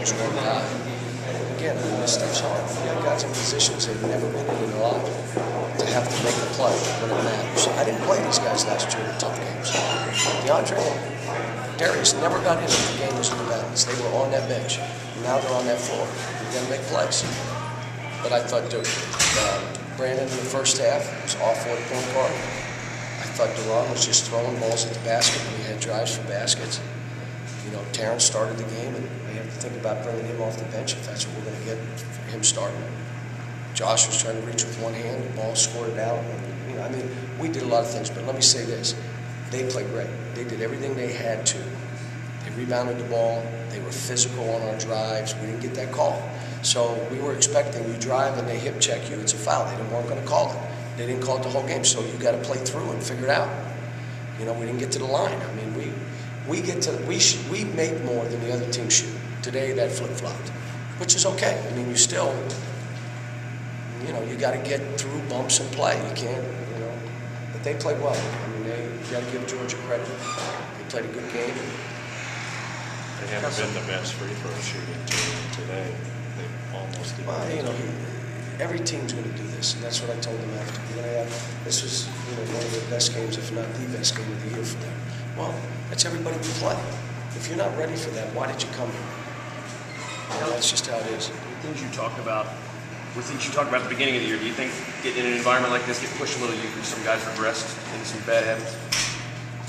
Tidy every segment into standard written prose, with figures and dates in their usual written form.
was one guy. Again, this stuff's hard. You got guys in positions they've never been in their life to have to make a play when it matters. I didn't play these guys last year in tough games. DeAndre and Darius never got in if the game was in the balance. They were on that bench. Now they're on that floor. They're going to make plays. But I thought Brandon in the first half was awful at point guard. I thought Duran was just throwing balls at the basket when he had drives for baskets. You know, Terrence started the game, and we have to think about bringing him off the bench if that's what we're going to get for him starting. Josh was trying to reach with one hand, the ball scored it out. You know, I mean, we did a lot of things, but let me say this. They played great. They did everything they had to. They rebounded the ball. They were physical on our drives. We didn't get that call. So we were expecting you drive and they hip check you, it's a foul. They weren't going to call it. They didn't call it the whole game, so you got to play through and figure it out. You know, we didn't get to the line. I mean, we make more than the other team shoot. Today that flip-flopped, which is okay. I mean, you still, you know, you got to get through bumps and play. You can't, you know, but they played well. I mean, you got to give Georgia credit. They played a good game. They haven't been the best free throw shooting team today. They almost did. Well, you know, every team's going to do this, and that's what I told them after. We're going to have, this was, you know, one of the best games, if not the best game of the year for them. Well, that's everybody we play. If you're not ready for that, why did you come here? You know, that's just how it is. Things you talked about, at the beginning of the year, do you think getting in an environment like this, get pushed a little, some guys regressed into some bad habits?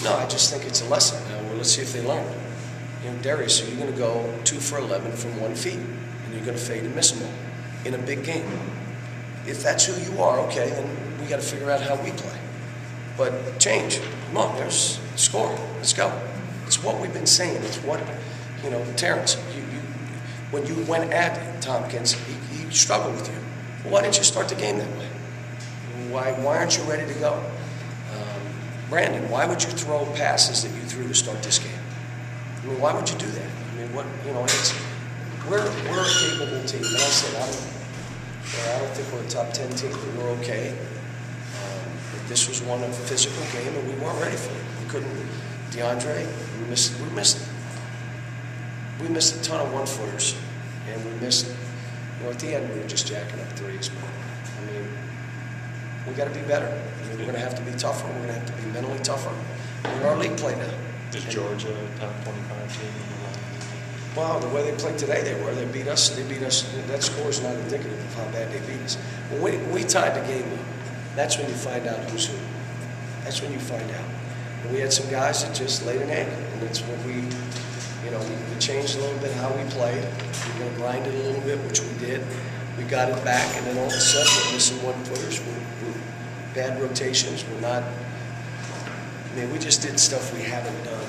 No, I just think it's a lesson. Well, let's see if they learn. You know, Darius, so you're going to go 2 for 11 from 1 feet, and you're going to fade and miss them all in a big game. If that's who you are, okay, then we got to figure out how we play. But change. Come on, there's score. Let's go. It's what we've been saying. It's what, you know, Terrence, when you went at Tompkins, he struggled with you. Well, why didn't you start the game that way? Why aren't you ready to go? Brandon, why would you throw passes that you threw to start this game? I mean, why would you do that? I mean, what, you know, we're a capable team. And I said, I don't think we're a top 10 team, but we're okay. But this was one physical game, and we weren't ready for it. We couldn't. DeAndre, we missed a ton of one-footers, and we missed. You know, at the end, we were just jacking up threes. But I mean, we got to be better. I mean, we're going to have to be tougher. We're going to have to be mentally tougher. We're in our league play now. Is Georgia a top 25 team? Well, the way they played today, they beat us. They beat us. That score is not indicative of how bad they beat us. When we tied the game up, that's when you find out who's who. That's when you find out. And we had some guys that just laid an egg, and that's what we, you know, we changed a little bit how we played. We were going to grind it a little bit, which we did. We got it back, and then all of a sudden we're missing one-footers. We're bad rotations. We're not. I mean, we just did stuff we haven't done in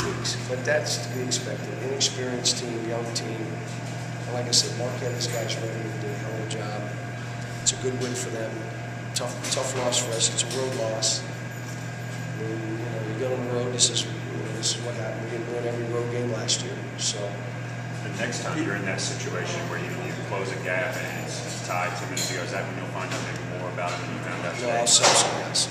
3 weeks. But that's to be expected. Inexperienced team, young team. And like I said, Marquette, this guy's ready to do a hell of a job. It's a good win for them. Tough loss for us. It's a road loss. I mean, you know, you go on the road, this is what happened. We didn't win every road game last year. So the next time you're in that situation where you close a gap and it's tied 2 minutes ago, is that when you'll find out maybe more about it than you found out today? No, I'll sell some guys.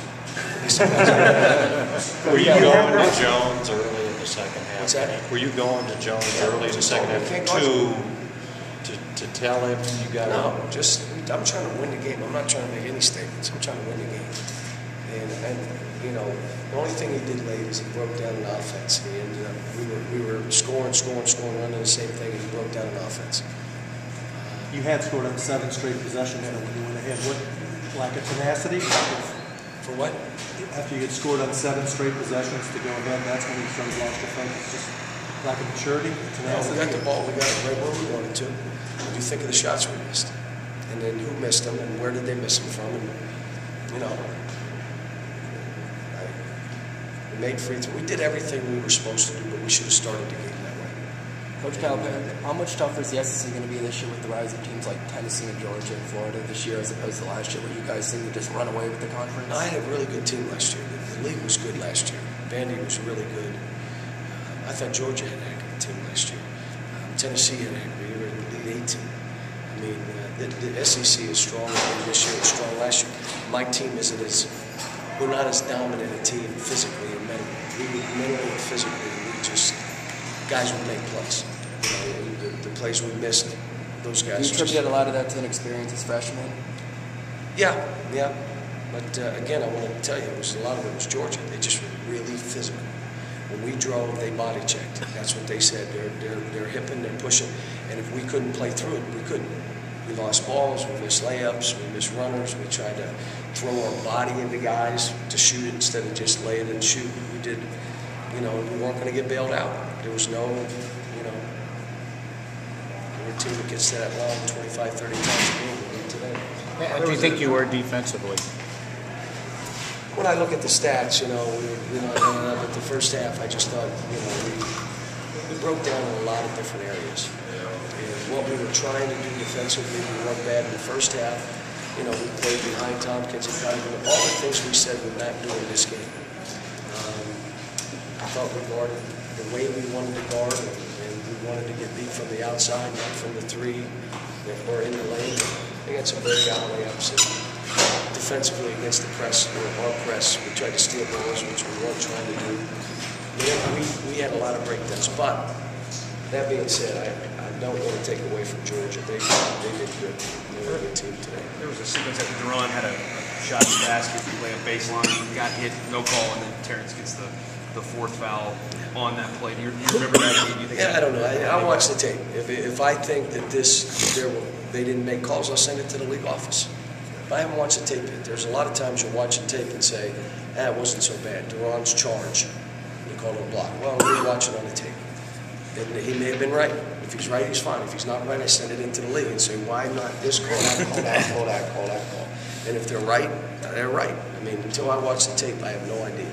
Were you going to Jones early in the second half? What's that? Were you going to Jones early in the second half to tell him you got No, I'm trying to win the game. I'm not trying to make any statements. I'm trying to win the game. And you know, the only thing he did late is he broke down an offense. He ended up, we were scoring, running the same thing, and he broke down an offense. You had scored on 7 straight possessions when you went ahead. What, lack of tenacity? For what? After you get scored on 7 straight possessions to go ahead, that's when you started lost your focus. Just lack of maturity, tenacity. No, we got the ball. We got it right where we wanted to. What do you think of the shots we missed? And then who missed them, and where did they miss them from? And, you know, we made free throws. We did everything we were supposed to do, but we should have started the game that way. Coach Calipari, how much tougher is the SEC going to be this year with the rise of teams like Tennessee and Georgia and Florida this year as opposed to last year where you guys seem to just run away with the conference? No, I had a really good team last year. The league was good last year. Vandy was really good. I thought Georgia had a heck of a team last year. Tennessee had a heck of a year. The Elite 8 team. I mean, the SEC is strong this year. It's strong last year. My team isn't as, we're not as dominant a team physically and mentally. We mentally and physically, we just, guys would make plays. You know, the plays we missed, those Do guys. you attribute a lot of that to inexperience as freshmen? Yeah. But again, I want to tell you, a lot of it was Georgia. They just were really physical. When we drove, they body checked. That's what they said. They're hipping, they're pushing, and if we couldn't play through it, we couldn't. We lost balls, we missed layups, we missed runners. We tried to throw our body into guys to shoot it instead of just lay it and shoot. We did, we weren't going to get bailed out. There was no, we're a team that gets to that line 25, 30 times a game. We need today. How do you think you were defensively? When I look at the stats, but the first half, I just thought, we broke down in a lot of different areas. And what we were trying to do defensively, we weren't bad in the first half. We played behind Tompkins and kind of all the things we said we're not doing this game. I thought we guarded the way we wanted to guard, and we wanted to get beat from the outside, not from the three or in the lane. They got some breakout layups. And defensively against the press, or our press, we tried to steal balls, which we weren't trying to do. We had a lot of breakdowns. But that being said, I don't want to take away from Georgia. They did good. They were a good team today. There was a sequence after Duran had a shot in the basket, play a baseline, got hit, no call, and then Terrence gets the fourth foul on that play. Do you remember that? Do you think I don't know. I'll watch the tape. If I think that they didn't make calls, I'll send it to the league office. But I haven't watched the tape yet. There's a lot of times you're watching tape and say, it wasn't so bad. Duran's charge. You call it a block. Well, we're watching on the tape. And he may have been right. If he's right, he's fine. If he's not right, I send it into the league and say, why not this call, that call, that call, that call, that call. And if they're right, they're right. I mean, until I watch the tape, I have no idea.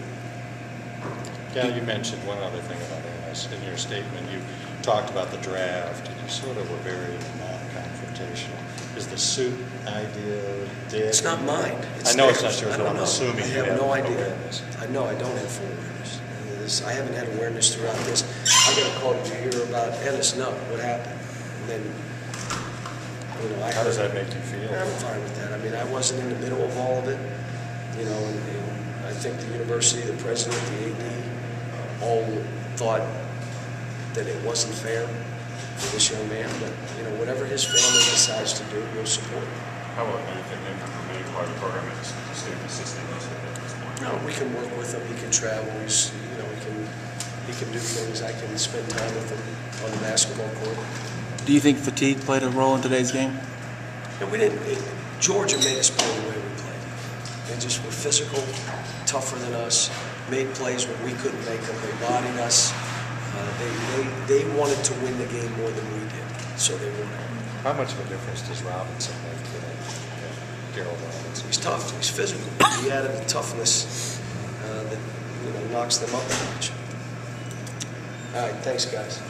Cal, you mentioned one other thing about Ennis. In your statement, you talked about the draft, and you sort of were very non-confrontational. Is the suit idea dead? It's not mine. I know it's not yours, but I'm assuming I you have no idea. awareness. I know I don't have full awareness. I haven't had awareness throughout this. I got a call to hear about Ennis. No, what happened? And then, How does that make you feel? I'm fine with that. I mean, I wasn't in the middle of all of it, and I think the university, the president, the AD, all thought that it wasn't fair for this young man. But whatever his family decides to do, we'll support. How about you think him being part of the program as a student assistant at this point? No, we can work with him. He can travel. He can do things. I can spend time with him on the basketball court. Do you think fatigue played a role in today's game? And we didn't. Georgia made us play the way we played. They just were physical, tougher than us. Made plays when we couldn't make them. They bodied us. They wanted to win the game more than we did, so they won it. How much of a difference does Robinson make today? Gerald Robinson. He's tough. He's physical. He added a toughness that knocks them up a notch. All right, thanks, guys.